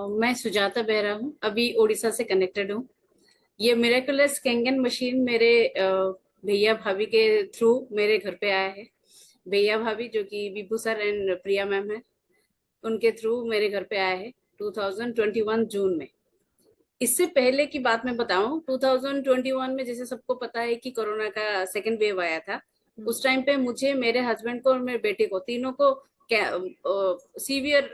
मैं सुजाता बेहरा हूँ, अभी उड़ीसा से कनेक्टेड हूँ। ये मिरेकुलस कैंगन मशीन मेरे भैया भाभी के थ्रू मेरे घर पे आया है। भैया भाभी जो कि विभू सर एंड प्रिया मैम है, उनके थ्रू मेरे घर पे आया है 2021 जून में। इससे पहले की बात मैं बताऊं, 2021 में जैसे सबको पता है कि कोरोना का सेकेंड वेव आया था। उस टाइम पे मुझे, मेरे हस्बैंड को और मेरे बेटे को, तीनों को सीवियर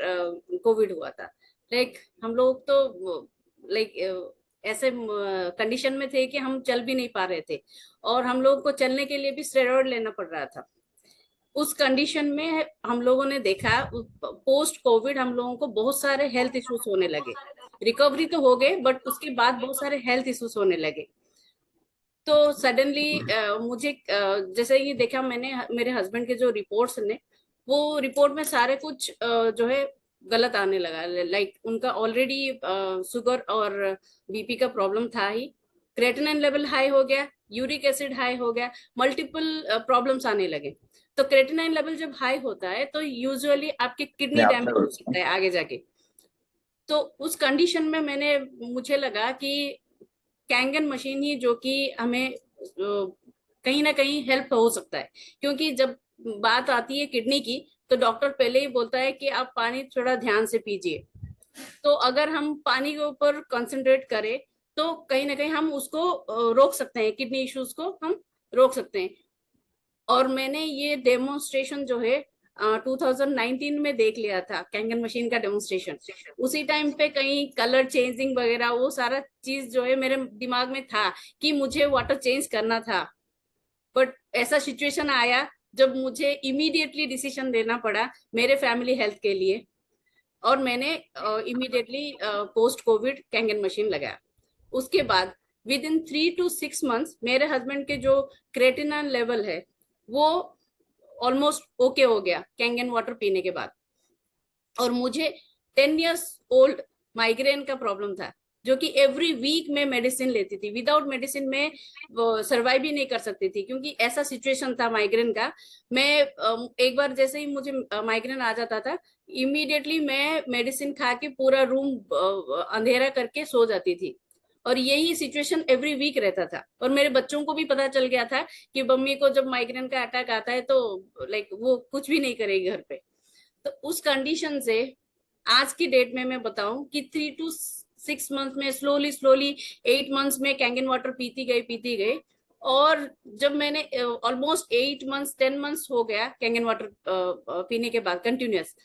कोविड हुआ था। लाइक हम लोग तो लाइक ऐसे कंडीशन में थे कि हम चल भी नहीं पा रहे थे, और हम लोग को चलने के लिए भी स्टेरॉइड लेना पड़ रहा था। उस कंडीशन में हम लोगों ने देखा, पोस्ट कोविड हम लोगों को बहुत सारे हेल्थ इश्यूज होने लगे। रिकवरी तो हो गए, बट उसके बाद बहुत सारे हेल्थ इश्यूज होने लगे। तो सडनली मुझे जैसे ये देखा मैंने, मेरे हस्बैंड के जो रिपोर्ट्स ने, वो रिपोर्ट में सारे कुछ जो है गलत आने लगा। लाइक उनका ऑलरेडी शुगर और बीपी का प्रॉब्लम था ही, क्रेटिनिन लेवल हाई हो गया, यूरिक एसिड हाई हो गया, मल्टीपल प्रॉब्लम्स आने लगे। तो क्रेटिनिन लेवल जब हाई होता है तो यूजुअली आपके किडनी डैमेज हो सकता है आगे जाके। तो उस कंडीशन में मुझे लगा कि कैंगन मशीन ही जो कि हमें कहीं ना कहीं हेल्प हो सकता है। क्योंकि जब बात आती है किडनी की, तो डॉक्टर पहले ही बोलता है कि आप पानी थोड़ा ध्यान से पीजिए। तो अगर हम पानी के ऊपर कंसंट्रेट करें तो कहीं ना कहीं हम उसको रोक सकते हैं, किडनी इश्यूज को हम रोक सकते हैं। और मैंने ये डेमोन्स्ट्रेशन जो है 2019 में देख लिया था, कैंगन मशीन का डेमोन्स्ट्रेशन। उसी टाइम पे कहीं कलर चेंजिंग वगैरह वो सारा चीज जो है मेरे दिमाग में था कि मुझे वाटर चेंज करना था। बट ऐसा सिचुएशन आया जब मुझे इमीडिएटली डिसीजन लेना पड़ा मेरे फैमिली हेल्थ के लिए, और मैंने immediately post Covid Kangen machine लगाया। उसके बाद विद इन 3 to 6 months मेरे हस्बैंड के जो क्रेटिनिन लेवल है वो ऑलमोस्ट ओके हो गया कैंगन वाटर पीने के बाद। और मुझे 10 years ओल्ड माइग्रेन का प्रॉब्लम था, जो कि एवरी वीक में मेडिसिन लेती थी। विदाउट मेडिसिन में सर्वाइव ही नहीं कर सकती थी, क्योंकि ऐसा सिचुएशन था माइग्रेन का। मैं एक बार जैसे ही मुझे माइग्रेन आ जाता था, इमीडिएटली मैं मेडिसिन खा के पूरा रूम अंधेरा करके सो जाती थी। और यही सिचुएशन एवरी वीक रहता था। और मेरे बच्चों को भी पता चल गया था कि मम्मी को जब माइग्रेन का अटैक आता है तो लाइक वो कुछ भी नहीं करेगी घर पे। तो उस कंडीशन से आज की डेट में मैं बताऊं कि 3 to 6 months में स्लोली स्लोली 8 months में कैंगन वाटर पीती गई। और जब मैंने ऑलमोस्ट 8 months 10 months हो गया कैंगन वाटर पीने के बाद कंटिन्यूअस,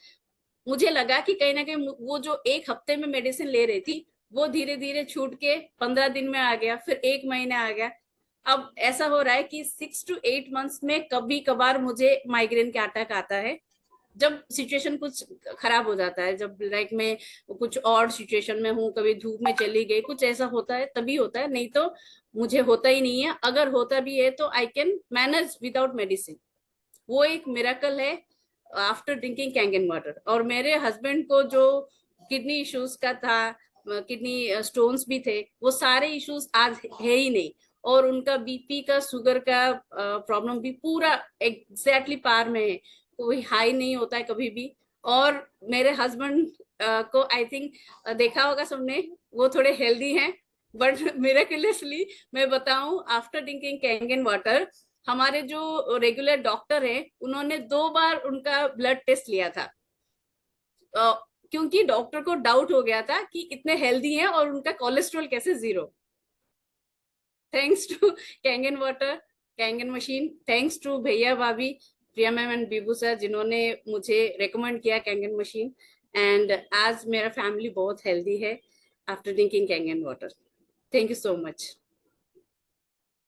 मुझे लगा कि कहीं ना कहीं वो जो एक हफ्ते में मेडिसिन ले रही थी वो धीरे धीरे छूट के 15 दिन में आ गया, फिर एक महीने आ गया। अब ऐसा हो रहा है कि 6 to 8 months में कभी कभार मुझे माइग्रेन का अटैक आता है, जब सिचुएशन कुछ खराब हो जाता है, जब लाइक मैं कुछ और सिचुएशन में हूँ, कभी धूप में चली गई, कुछ ऐसा होता है तभी होता है, नहीं तो मुझे होता ही नहीं है। अगर होता भी है तो I can manage without medicine. वो एक मिरेकल है आफ्टर ड्रिंकिंग कैंगन वाटर। और मेरे हस्बैंड को जो किडनी इश्यूज का था, किडनी स्टोन्स भी थे, वो सारे इश्यूज आज है ही नहीं। और उनका बीपी का, शुगर का प्रॉब्लम भी पूरा एग्जैक्टली पार में है, कोई हाई नहीं होता है कभी भी। और मेरे हस्बैंड को आई थिंक देखा होगा सबने, वो थोड़े हेल्दी हैं। बट मिरेकुलसली मैं बताऊं, आफ्टर ड्रिंकिंग कैंगन वाटर, हमारे जो रेगुलर डॉक्टर है उन्होंने 2 बार उनका ब्लड टेस्ट लिया था। क्योंकि डॉक्टर को डाउट हो गया था कि इतने हेल्दी हैं और उनका कोलेस्ट्रॉल कैसे zero. Thanks to Kangen water, Kangen machine, thanks to भैया भाभी Priya ma'am and Bibu sir, जिन्होंने मुझे रेकमेंड किया कैंगन मशीन। एंड आज मेरा फैमिली बहुत हेल्दी है after drinking Kangen water. Thank you so much.